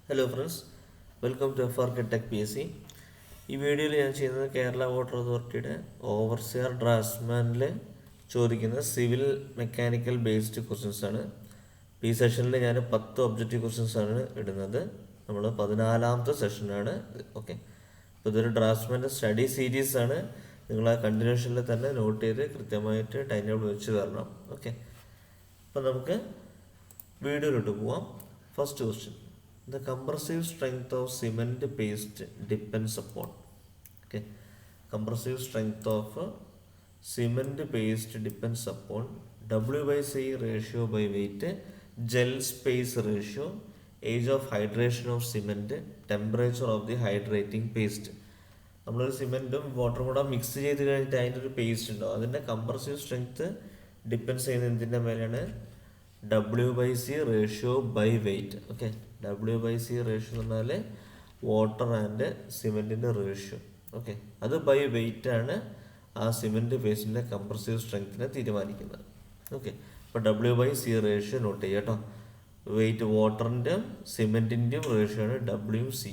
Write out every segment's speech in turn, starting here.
Hello friends, welcome to FRK tech PSC. ഈ വീഡിയോയിൽ ഞാൻ ചെയ്യുന്നത് കേരള വാട്ടർ അതോറിറ്റിയുടെ ഓവർസിയർ ഡ്രാഫ്റ്റ്സ്മാനിൽ ചോദിക്കുന്ന സിവിൽ മെക്കാനിക്കൽ ബേസ്ഡ് ക്വസ്റ്റ്യൻസ് ആണ്. ഈ സെഷനിൽ ഞാൻ 10 ഒബ്ജക്റ്റീവ് ക്വസ്റ്റ്യൻസ് ആണ് ഇടുന്നത്. നമ്മൾ 14ാമത്തെ സെഷനാണ്. ഓക്കെ, അപ്പോൾ ഇതൊരു ഡ്രാഫ്റ്റ്സ്മാൻ്റെ സ്റ്റഡി സീരീസ് ആണ്. നിങ്ങൾ ആ കണ്ടിന്യൂഷനിൽ തന്നെ നോട്ട് ചെയ്ത് കൃത്യമായിട്ട് ടൈം ടേബിൾ വെച്ച് വരണം. ഓക്കെ, അപ്പോൾ നമുക്ക് വീഡിയോയിലോട്ട് പോവാം. First question: the compressive strength of cement paste depends upon. Okay, compressive strength of cement paste depends upon W/C ratio by weight, gel space ratio, age of hydration of cement, temperature of the hydrating paste. നമ്മളൊരു സിമെൻറ്റും വാട്ടറും കൂടെ mix ചെയ്ത് കഴിഞ്ഞിട്ട് അതിൻ്റെ ഒരു paste ഉണ്ടാവും. അതിൻ്റെ compressive strength depends ചെയ്യുന്ന എന്തിൻ്റെ മേലെയാണ്? W/C ratio by weight. Okay, W/C ratio എന്ന് പറഞ്ഞാൽ വാട്ടർ ആൻഡ് സിമെൻറ്റിൻ്റെ റേഷ്യോ. ഓക്കെ, അത് ബൈ വെയ്റ്റ് ആണ് ആ സിമെൻറ്റ് പേസ്റ്റിൻ്റെ കംപ്രസീവ് സ്ട്രെങ്ത്തിനെ തീരുമാനിക്കുന്നത്. ഓക്കെ, അപ്പോൾ W/C റേഷ്യോ നോട്ട് ചെയ്യുക കേട്ടോ. വെയ്റ്റ് വാട്ടറിൻ്റെയും സിമെൻറ്റിൻ്റെയും റേഷ്യോ ആണ് W/C.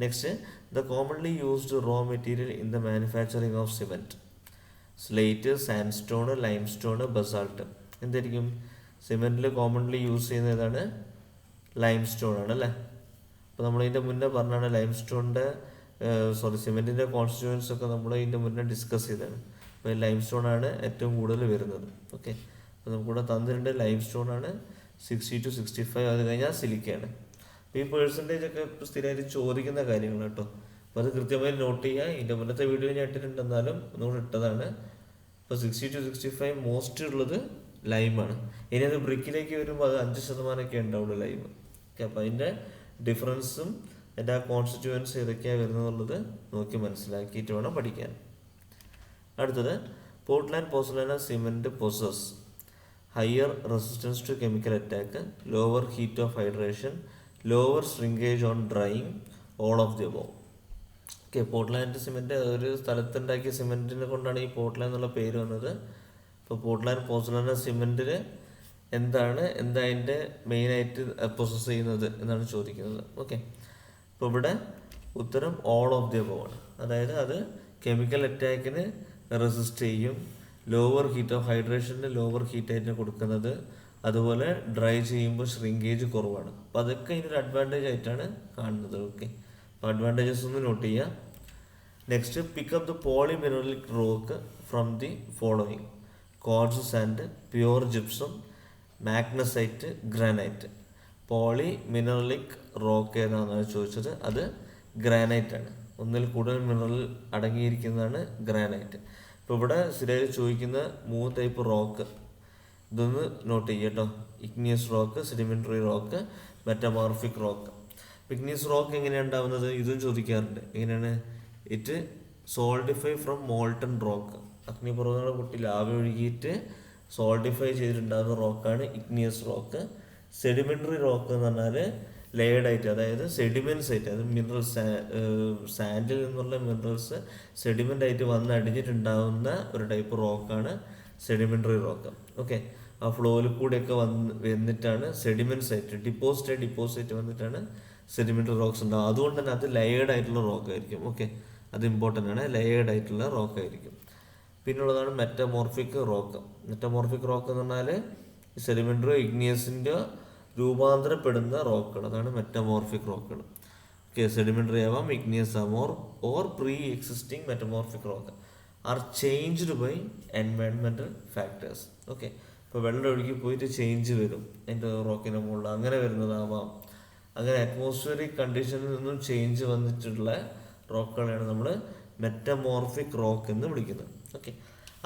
Next, the commonly used raw material in the manufacturing of cement: slate, sand stone, lime stone, basalt. എന്തായിരിക്കും സിമെൻറ്റിൽ കോമൺലി യൂസ് ചെയ്യുന്ന ഏതാണ്? ലൈം സ്റ്റോൺ ആണ് അല്ലേ. അപ്പോൾ നമ്മളിതിൻ്റെ മുന്നേ പറഞ്ഞാണ് ലൈം സ്റ്റോണിൻ്റെ സിമെൻറ്റിൻ്റെ കോൺസ്റ്റിറ്റ്യൂവൻസ് ഒക്കെ നമ്മൾ ഇതിൻ്റെ മുന്നേ ഡിസ്കസ് ചെയ്തതാണ്. അപ്പോൾ ലൈം സ്റ്റോൺ ആണ് ഏറ്റവും കൂടുതൽ വരുന്നത്. ഓക്കെ, അപ്പോൾ നമുക്കിവിടെ തന്നിട്ടുണ്ട് ലൈം സ്റ്റോൺ ആണ് 60 to 65. അത് കഴിഞ്ഞാൽ സിലിക്കയാണ്. അപ്പോൾ ഈ പേഴ്സൻറ്റേജ് ഒക്കെ സ്ഥിരമായിട്ട് ചോദിക്കുന്ന കാര്യങ്ങൾ കേട്ടോ. അപ്പോൾ അത് കൃത്യമായി നോട്ട് ചെയ്യുക. ഇതിൻ്റെ മുന്നത്തെ വീഡിയോ ഞാൻ ഇട്ടിട്ടുണ്ടെന്നാലും ഒന്നുകൂടെ ഇട്ടതാണ്. ഇപ്പോൾ 60 to 65 മോസ്റ്റ് ഉള്ളത് ലൈമാണ്. ഇനി അത് ബ്രിക്കിലേക്ക് വരുമ്പോൾ അത് 5% ഉണ്ടാവുള്ളൂ ലൈം. ഓക്കെ, അപ്പോൾ അതിൻ്റെ ഡിഫറൻസും അതിൻ്റെ ആ കോൺസ്റ്റിറ്റ്യൂവൻസ് ഏതൊക്കെയാണ് വരുന്നതെന്നുള്ളത് നോക്കി മനസ്സിലാക്കിയിട്ട് വേണം പഠിക്കാൻ. അടുത്തത്, Portland pozzolana cement possess higher resistance to chemical attack, lower heat of hydration, lower shrinkage on drying, all of the above. Okay, Portland cement ഒരു സ്ഥലത്തുണ്ടാക്കിയ സിമെൻറ്റിനെ കൊണ്ടാണ് ഈ പോർട്ട്ലാൻഡ് എന്നുള്ള പേര് വന്നത്. ഇപ്പോൾ പോർട്ട്ലാൻഡ് പോർസലാന സിമെൻറ്റിൽ എന്താ അതിൻ്റെ മെയിനായിട്ട് പ്രൊസസ് ചെയ്യുന്നത് എന്നാണ് ചോദിക്കുന്നത്. ഓക്കെ, അപ്പോൾ ഇവിടെ ഉത്തരം ഓൾ ഓഫ് ദി അബോവ് ആണ്. അതായത് അത് കെമിക്കൽ അറ്റാക്കിന് റെസിസ്റ്റ് ചെയ്യും, ലോവർ ഹീറ്റ് ഓഫ് ഹൈഡ്രേഷന് ലോവർ ഹീറ്റായിട്ട് കൊടുക്കുന്നത്, അതുപോലെ ഡ്രൈ ചെയ്യുമ്പോൾ ശ്രിങ്കേജ് കുറവാണ്. അപ്പോൾ അതൊക്കെ ഇതിനൊരു അഡ്വാൻറ്റേജ് ആയിട്ടാണ് കാണുന്നത്. ഓക്കെ, അപ്പോൾ അഡ്വാൻറ്റേജസ് ഒന്ന് നോട്ട് ചെയ്യുക. Next, pick up the poly mineralic rock from the following: quartz sand, pure gypsum, magnesite, granite. Poly mineralic rock ഏതാണെന്നാണ് ചോദിച്ചത്. അത് ഗ്രാനൈറ്റ് ആണ്. ഒന്നിൽ കൂടുതൽ മിനറൽ അടങ്ങിയിരിക്കുന്നതാണ് ഗ്രാനൈറ്റ്. ഇപ്പോൾ ഇവിടെ സ്ഥിരമായി ചോദിക്കുന്ന 3 ടൈപ്പ് റോക്ക് ഇതൊന്ന് നോട്ട് ചെയ്യുക കേട്ടോ. Igneous rock, sedimentary rock, metamorphic rock. Igneous rock എങ്ങനെയാണ് ഉണ്ടാവുന്നത്? ഇതും ചോദിക്കാറുണ്ട്. എങ്ങനെയാണ്? It solidify from molten rock. അഗ്നിപർവ്വതങ്ങളെ പൊട്ടി ലാവ ഒഴുകിയിട്ട് സോൾഡിഫൈ ചെയ്തിട്ടുണ്ടാകുന്ന റോക്കാണ് ഇഗ്നിയസ് റോക്ക്. സെഡിമെൻ്ററി റോക്ക് എന്ന് പറഞ്ഞാൽ ലെയർഡായിട്ട്, അതായത് സെഡിമെൻറ്റ്സ് ആയിട്ട്, അത് മിനറൽസ് സാൻഡിൽ നിന്നുള്ള മിനറൽസ് സെഡിമെൻ്റ് ആയിട്ട് വന്ന് അടിഞ്ഞിട്ടുണ്ടാകുന്ന ഒരു ടൈപ്പ് റോക്കാണ് സെഡിമെൻ്ററി റോക്ക്. ഓക്കെ, ആ ഫ്ലോയിൽ കൂടെയൊക്കെ വന്നിട്ടാണ് സെഡിമെൻറ്റ്സ് ആയിട്ട് ഡിപ്പോസിറ്റ് വന്നിട്ടാണ് സെഡിമെൻ്ററി റോക്സ് ഉണ്ടാകും. അതുകൊണ്ട് തന്നെ അത് ലെയേർഡ് ആയിട്ടുള്ള റോക്കായിരിക്കും. ഓക്കെ, അത് ഇമ്പോർട്ടൻ്റ് ആണ്. ലെയേർഡ് ആയിട്ടുള്ള റോക്കായിരിക്കും. പിന്നുള്ളതാണ് മെറ്റമോർഫിക് റോക്ക്. മെറ്റമോർഫിക് റോക്ക് എന്ന് പറഞ്ഞാൽ സെഡിമെൻ്ററി ഇഗ്നിയസിൻ്റെ രൂപാന്തരപ്പെടുന്ന റോക്കുകൾ, അതാണ് മെറ്റമോർഫിക് റോക്കുകൾ. ഓക്കെ, സെഡിമെൻ്ററി ആവാം, ഇഗ്നിയസ് ആവാം, or pre existing metamorphic rock are changed by environmental factors. Okay, ഇപ്പോൾ വെള്ളം ഒഴുകി പോയിട്ട് ചേഞ്ച് വരും അതിൻ്റെ റോക്കിൻ്റെ മുകളിൽ, അങ്ങനെ വരുന്നതാവാം. അങ്ങനെ അറ്റ്മോസ്ഫിയറിക് കണ്ടീഷനിൽ നിന്നും ചേഞ്ച് വന്നിട്ടുള്ള റോക്കുകളെയാണ് നമ്മൾ മെറ്റമോർഫിക് റോക്ക് എന്ന് വിളിക്കുന്നത്. ഓക്കെ,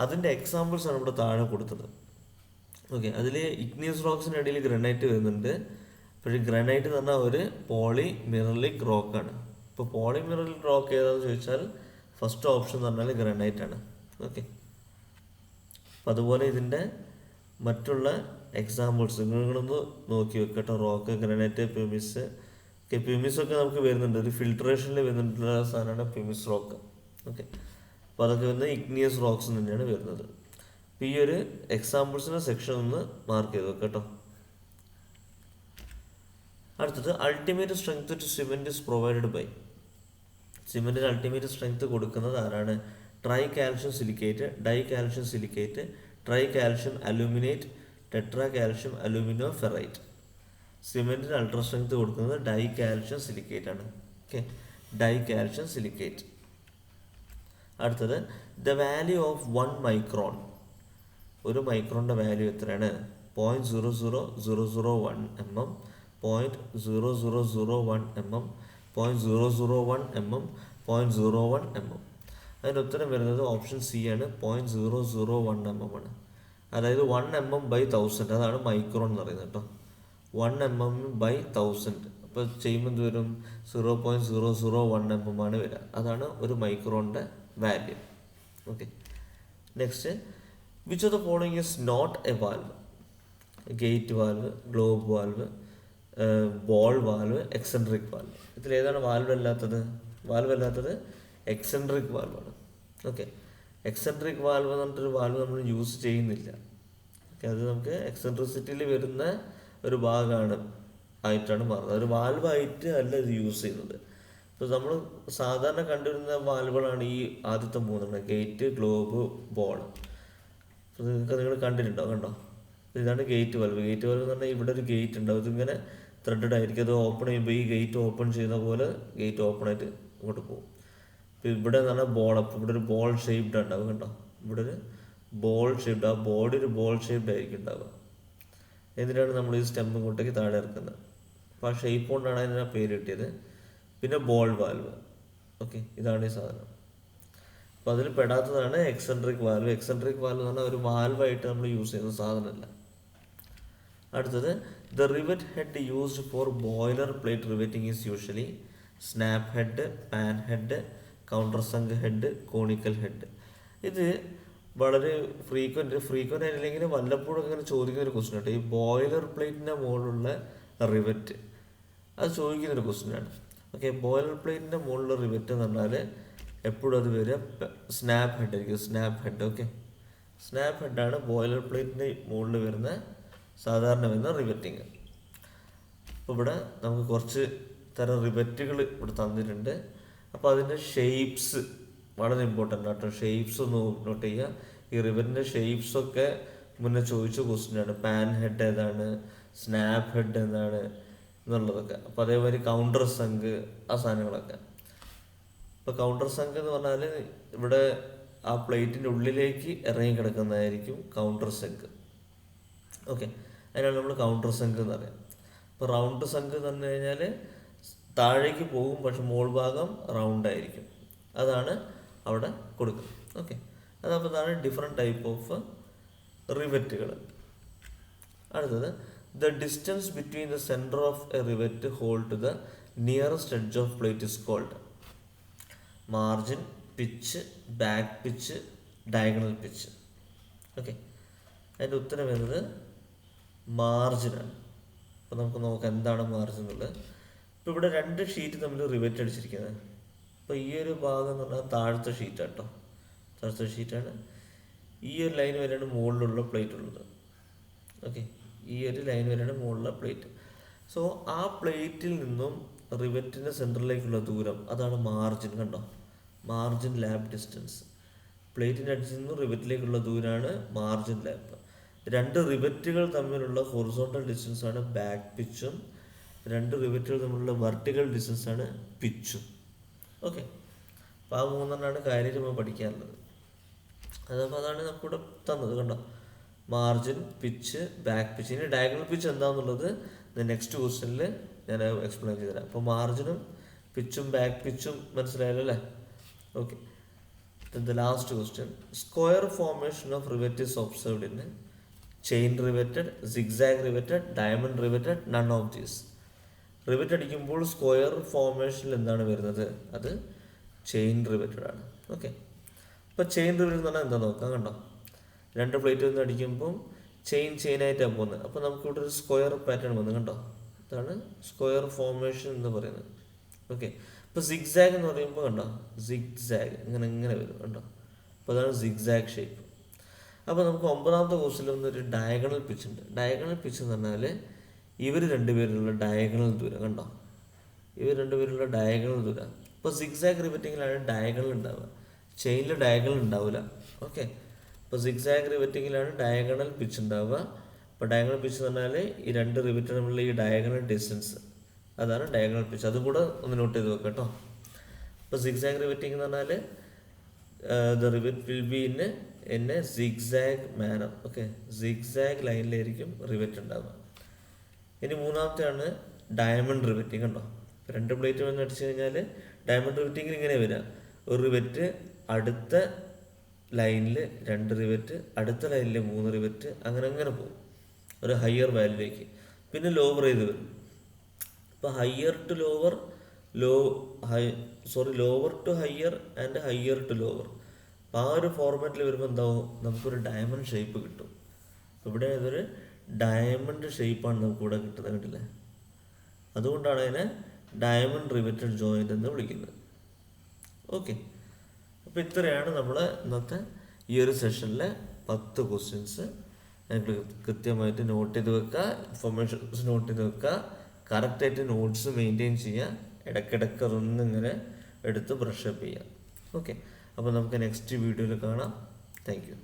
അതിൻ്റെ എക്സാമ്പിൾസ് ആണ് ഇവിടെ താഴെ കൊടുത്തത്. ഓക്കെ, അതിൽ ഇഗ്നിയസ് റോക്സിൻ്റെ ഇടയിൽ ഗ്രാനൈറ്റ് വരുന്നുണ്ട്. പക്ഷേ ഗ്രാനൈറ്റ് എന്ന് പറഞ്ഞാൽ ഒരു പോളി മിനറലിക് റോക്കാണ്. ഇപ്പോൾ പോളി മിനറലിക് റോക്ക് ഏതാണെന്ന് ചോദിച്ചാൽ ഫസ്റ്റ് ഓപ്ഷൻ എന്ന് പറഞ്ഞാൽ ഗ്രാനൈറ്റ് ആണ്. ഓക്കെ, അപ്പം അതുപോലെ ഇതിൻ്റെ മറ്റുള്ള എക്സാമ്പിൾസ് നിങ്ങളൊന്ന് നോക്കി വെക്കട്ടോ. Rock, granite, pumice. Okay, pumice ഒക്കെ നമുക്ക് വരുന്നുണ്ട്, ഒരു ഫിൽട്രേഷനിൽ വരുന്നിട്ടുള്ള സാധനമാണ് പ്യൂമിസ് റോക്ക്. ഓക്കെ, അപ്പോൾ അതൊക്കെ വരുന്നത് ഇഗ്നിയസ് റോക്സ് തന്നെയാണ് വരുന്നത്. അപ്പോൾ ഈ ഒരു എക്സാമ്പിൾസിൻ്റെ സെക്ഷൻ ഒന്ന് മാർക്ക് ചെയ്ത് വെക്കാം കേട്ടോ. അടുത്തത് ultimate strength to cement is provided by. സിമെൻറ്റിന് അൾട്ടിമേറ്റ് സ്ട്രെങ്ത് കൊടുക്കുന്നത് ആരാണ്? Tri calcium silicate, di calcium silicate, tri calcium aluminate, tetra calcium alumino ferrite. സിമെൻറ്റിന് അൾട്രാ സ്ട്രെങ്ത് കൊടുക്കുന്നത് ഡൈ കാൽഷ്യം സിലിക്കേറ്റ് ആണ്. Okay, di calcium silicate. അടുത്തത് the value of 1 micron. ഒരു മൈക്രോണിൻ്റെ value എത്രയാണ്? 0.00001 mm, 0.0001 mm, 0.001 mm, 0.01 mm. അതിൻ്റെ ഉത്തരം വരുന്നത് ഓപ്ഷൻ സി ആണ്, 0.001 mm ആണ്. അതായത് 1 mm/1000, അതാണ് മൈക്രോൺ എന്ന് പറയുന്നത് കേട്ടോ. 1 mm/1000 അപ്പോൾ ചെയ്യുമ്പോൾ എന്ത് വരും? 0.001 mm ആണ് വരിക. അതാണ് ഒരു മൈക്രോണിൻ്റെ value. Okay, next, which of the following is not a valve? Gate valve, globe valve, ball valve, eccentric valve. ഇതിലേതാണ് വാൽവ് അല്ലാത്തത്? വാൽവ് അല്ലാത്തത് എക്സെൻട്രിക് വാൽവാണ്. ഓക്കെ, എക്സെൻട്രിക് വാൽവ് എന്ന് പറഞ്ഞിട്ടൊരു വാൽവ് നമ്മൾ യൂസ് ചെയ്യുന്നില്ല. ഓക്കെ, അത് നമുക്ക് എക്സെൻട്രിസിറ്റിയിൽ വരുന്ന ഒരു ഭാഗമാണ് ആയിട്ടാണ് മാറുന്നത്. ഒരു വാൽവായിട്ട് അല്ല ഇത് യൂസ് ചെയ്യുന്നത്. ഇപ്പോൾ നമ്മൾ സാധാരണ കണ്ടുവരുന്ന വാൽവുകളാണ് ഈ ആദ്യത്തെ മൂന്നെണ്ണം, ഗേറ്റ്, ഗ്ലോബ്, ബോൾ. അപ്പോൾ നിങ്ങൾ കണ്ടിട്ടുണ്ടോ? കണ്ടോ? ഇതാണ് ഗേറ്റ് വാൽവ്. ഗേറ്റ് വാൽവ് എന്ന് പറഞ്ഞാൽ ഇവിടെ ഒരു ഗേറ്റ് ഉണ്ടാവും, ഇതിങ്ങനെ ത്രെഡഡ് ആയിരിക്കും. അത് ഓപ്പൺ ചെയ്യുമ്പോൾ ഈ ഗേറ്റ് ഓപ്പൺ ചെയ്യുന്ന പോലെ ഗേറ്റ് ഓപ്പൺ ആയിട്ട് ഇങ്ങോട്ട് പോകും. ഇപ്പോൾ ഇവിടെ എന്ന് പറഞ്ഞാൽ ബോൾ, അപ്പോൾ ഇവിടെ ഒരു ബോൾ ഷേപ്ഡ് ഉണ്ടാവും. കണ്ടോ? ഇവിടെ ഒരു ബോൾ ഷേപ്ഡ്, ആ ബോഡി ഒരു ബോൾ ഷേപ്ഡ് ആയിരിക്കും ഉണ്ടാവുക. എന്നിട്ടാണ് നമ്മൾ ഈ സ്റ്റെമ്പ് ഇങ്ങോട്ടേക്ക് താഴെ ഇറക്കുന്നത്. അപ്പോൾ ആ ഷേപ്പ് കൊണ്ടാണ് അതിന് ആ പേര് കിട്ടിയത്. പിന്നെ ബോൾ വാൽവ്. ഓക്കെ, ഇതാണ് ഈ സാധനം. അപ്പോൾ അതിൽ പെടാത്തതാണ് എക്സെൻട്രിക് വാൽവ്. എക്സെൻട്രിക് വാൽവ് എന്ന് പറഞ്ഞാൽ ഒരു വാൽവായിട്ട് നമ്മൾ യൂസ് ചെയ്യുന്ന സാധനമല്ല. അടുത്തത്, the rivet head used for boiler plate riveting is usually snap head, pan head, counter sunk head, conical head. ഇത് വളരെ ഫ്രീക്വൻ്റ് ആയില്ലെങ്കിൽ വല്ലപ്പോഴും ഇങ്ങനെ ചോദിക്കുന്നൊരു ക്വസ്റ്റ്യൻ ആണ്. ഈ ബോയിലർ പ്ലേറ്റിൻ്റെ മുകളിലുള്ള റിവറ്റ് അത് ചോദിക്കുന്നൊരു ക്വസ്റ്റ്യനാണ്. ഓക്കെ, ബോയിലർ പ്ലേറ്റിൻ്റെ മുകളിലുള്ള റിവറ്റ് എന്ന് പറഞ്ഞാൽ എപ്പോഴും അത് വരിക സ്നാപ്പ് ഹെഡ് ആയിരിക്കും. Snap head. ഓക്കെ, സ്നാപ്പ് ഹെഡാണ് ബോയിലർ പ്ലേറ്റിൻ്റെ മുകളിൽ വരുന്ന സാധാരണ വരുന്ന റിവറ്റിങ്. അപ്പോൾ ഇവിടെ നമുക്ക് കുറച്ച് തരം റിവറ്റുകൾ ഇവിടെ തന്നിട്ടുണ്ട്. അപ്പോൾ അതിൻ്റെ ഷേപ്സ് വളരെ ഇമ്പോർട്ടൻ്റ് ആട്ടോ. ഷേപ്സ് ഒന്ന് നോട്ട് ചെയ്യുക. ഈ റിവറ്റിൻ്റെ ഷേപ്സൊക്കെ മുന്നേ ചോദിച്ച ക്വസ്റ്റ്യനാണ്. പാൻ ഹെഡ് ഏതാണ്, സ്നാപ്പ് ഹെഡ് എന്താണ് എന്നുള്ളതൊക്കെ. അപ്പോൾ അതേമാതിരി കൗണ്ടർ സങ്ക്, ആ സാധനങ്ങളൊക്കെ. ഇപ്പോൾ കൗണ്ടർ സങ്ക് എന്ന് പറഞ്ഞാൽ ഇവിടെ ആ പ്ലേറ്റിൻ്റെ ഉള്ളിലേക്ക് ഇറങ്ങി കിടക്കുന്നതായിരിക്കും കൗണ്ടർ സങ്ക്. ഓക്കെ, അതിനാണ് നമ്മൾ കൗണ്ടർ സങ്ക് എന്ന് പറയാം. ഇപ്പോൾ റൗണ്ട് സങ്ക് എന്ന് പറഞ്ഞു കഴിഞ്ഞാൽ താഴേക്ക് പോകും, പക്ഷെ മോൾ ഭാഗം റൗണ്ട് ആയിരിക്കും. അതാണ് അവിടെ കൊടുക്കുന്നത്. ഓക്കെ, അതപ്പോൾ അതാണ് ഡിഫറെൻറ്റ് ടൈപ്പ് ഓഫ് റിവറ്റുകൾ. അടുത്തത്, the distance between the centre of a rivet hole to the nearest edge of plate is called margin, pitch, back pitch, diagonal pitch. Okay, അതിൻ്റെ ഉത്തരം വരുന്നത് മാർജിനാണ്. അപ്പോൾ നമുക്ക് നോക്കാം എന്താണ് മാർജിൻ എന്നുള്ളത്. ഇപ്പോൾ ഇവിടെ 2 ഷീറ്റ് തമ്മിൽ റിവറ്റ് അടിച്ചിരിക്കുന്നത്. അപ്പോൾ ഈ ഒരു ഭാഗം എന്ന് പറഞ്ഞാൽ താഴത്തെ ഷീറ്റാണ് കേട്ടോ, താഴത്തെ ഷീറ്റാണ്. ഈ ഒരു ലൈൻ വരെയാണ് മുകളിലുള്ള പ്ലേറ്റ് ഉള്ളത്. ഓക്കെ, ഈ ഒരു ലൈൻ വരെയാണ് മുകളിലുള്ള പ്ലേറ്റ്. സോ ആ പ്ലേറ്റിൽ നിന്നും റിവറ്റിൻ്റെ സെൻറ്ററിലേക്കുള്ള ദൂരം അതാണ് മാർജിൻ. കണ്ടോ? Margin lab distance. പ്ലേറ്റിൻ്റെ അടിയിൽ നിന്നും റിവറ്റിലേക്കുള്ള ദൂരമാണ് മാർജിൻ ലാബ്. 2 റിവറ്റുകൾ തമ്മിലുള്ള ഹൊറിസോണ്ടൽ ഡിസ്റ്റൻസ് ആണ് ബാക്ക് പിച്ചും, 2 റിവറ്റുകൾ തമ്മിലുള്ള വെർട്ടിക്കൽ ഡിസ്റ്റൻസ് ആണ് പിച്ചും. ഓക്കെ, അപ്പോൾ ആ 3 കാര്യം നമ്മൾ പഠിക്കാനുള്ളത്. അതപ്പോൾ അതാണ് നമുക്കിവിടെ തന്നത്. കണ്ടോ? Margin, pitch, back pitch. ഇനി ഡയഗണൽ പിച്ച് എന്താണെന്നുള്ളത് നെക്സ്റ്റ് ക്വസ്റ്റ്യനിൽ ഞാൻ എക്സ്പ്ലെയിൻ ചെയ്തു തരാം. അപ്പോൾ മാർജിനും പിച്ചും ബാക്ക് പിച്ചും മനസ്സിലായല്ലോ അല്ലേ? Okay, the last question, square formation of rivet is observed in chain riveted, zigzag riveted, diamond riveted, none of these. Rivet അടിക്കുമ്പോൾ സ്ക്വയർ ഫോർമേഷനിൽ എന്താണ് വരുന്നത്? അത് ചെയിൻ റിവറ്റഡ് ആണ്. ഓക്കെ, ഇപ്പോൾ ചെയിൻ റിവറ്റ് എന്ന് പറഞ്ഞാൽ എന്താ നോക്കാം. കണ്ടോ? 2 പ്ലേറ്റിൽ നിന്ന് അടിക്കുമ്പം ചെയിനായിട്ടാണ് പോകുന്നത്. അപ്പോൾ നമുക്കിവിടെ ഒരു സ്ക്വയർ പാറ്റേൺ വന്നു. കണ്ടോ? ഇതാണ് സ്ക്വയർ ഫോർമേഷൻ എന്ന് പറയുന്നത്. ഓക്കെ, ഇപ്പോൾ സിഗ്സാഗ് എന്ന് പറയുമ്പോൾ കണ്ടോ? സിഗ്സാഗ് ഇങ്ങനെ വരും. കണ്ടോ? അപ്പോൾ അതാണ് സിഗ്സാഗ് ഷേപ്പ്. അപ്പോൾ നമുക്ക് 9ാമത്തെ ക്വസ്റ്റ്യനിൽ വന്നൊരു ഡയഗണൽ പിച്ച് ഉണ്ട്. ഡയഗണൽ പിച്ച് എന്ന് പറഞ്ഞാൽ ഇവർ രണ്ടുപേരുള്ള ഡയഗണൽ ദൂരം കണ്ടോ, ഇവർ രണ്ടുപേരുള്ള ഡയഗണൽ ദൂരം. ഇപ്പോൾ സിഗ്സാഗ് റിവറ്റിങ്ങിലാണ് ഡയഗണൽ ഉണ്ടാവുക, ചെയിനിൽ ഡയഗണൽ ഉണ്ടാവില്ല. ഓക്കെ, ഇപ്പോൾ സിഗ്സാഗ് റിവറ്റിങ്ങിലാണ് ഡയഗണൽ പിച്ച് ഉണ്ടാവുക. ഇപ്പോൾ ഡയഗണൽ പിച്ച് എന്ന് പറഞ്ഞാൽ ഈ രണ്ട് റിവറ്റ് തമ്മിലുള്ള ഈ ഡയഗണൽ ഡിസ്റ്റൻസ്, അതാണ് ഡയഗണൽ പിച്ച്. അതും കൂടെ ഒന്ന് നോട്ട് ചെയ്ത് വെക്കാം കേട്ടോ. ഇപ്പോൾ സിഗ്സാഗ് റിവറ്റിംഗ് എന്ന് പറഞ്ഞാൽ the rivet will be in a zigzag manner. Okay, zigzag ലൈനിലായിരിക്കും റിവറ്റ് ഉണ്ടാവുക. ഇനി മൂന്നാമത്തെയാണ് ഡയമണ്ട് റിവറ്റിംഗ്. കണ്ടോ, രണ്ട് പ്ലേറ്റ് വന്ന് അടിച്ചു കഴിഞ്ഞാൽ ഡയമണ്ട് റിവറ്റിങ്ങിൽ ഇങ്ങനെ വരിക, ഒരു റിവറ്റ് അടുത്ത ലൈനിൽ രണ്ട് റിവറ്റ്, അടുത്ത ലൈനിൽ മൂന്ന് റിവറ്റ്, അങ്ങനെ അങ്ങനെ പോകും ഒരു ഹയർ വാല്യൂലേക്ക്. പിന്നെ ലോവർ ചെയ്ത് വരും. ഇപ്പോൾ higher to lower, lower to higher and higher to lower. അപ്പോൾ ആ ഒരു ഫോർമാറ്റിൽ വരുമ്പോൾ എന്താവും, നമുക്കൊരു ഡയമണ്ട് ഷേപ്പ് കിട്ടും. ഇവിടെ ഇതൊരു ഡയമണ്ട് ഷേപ്പാണ് നമുക്ക് ഇവിടെ കിട്ടുന്നത്, കണ്ടില്ലേ? അതുകൊണ്ടാണ് അതിനെ ഡയമണ്ട് റിവറ്റഡ് ജോയിൻ്റ് എന്ന് വിളിക്കുന്നത്. ഓക്കെ, അപ്പോൾ ഇത്രയാണ് നമ്മൾ ഇന്നത്തെ ഈ ഒരു സെഷനിലെ 10 ക്വസ്റ്റ്യൻസ്. ഞങ്ങൾ കൃത്യമായിട്ട് നോട്ട് ചെയ്ത് വെക്കുക, ഇൻഫർമേഷൻസ് നോട്ട് ചെയ്ത് വെക്കുക, കറക്റ്റായിട്ട് നോട്ട്സ് മെയിൻറ്റെയിൻ ചെയ്യുക, ഇടയ്ക്കിടയ്ക്ക് അതൊന്നിങ്ങനെ എടുത്ത് ബ്രഷപ്പ് ചെയ്യുക. ഓക്കെ, അപ്പോൾ നമുക്ക് നെക്സ്റ്റ് വീഡിയോയിൽ കാണാം. Thank you.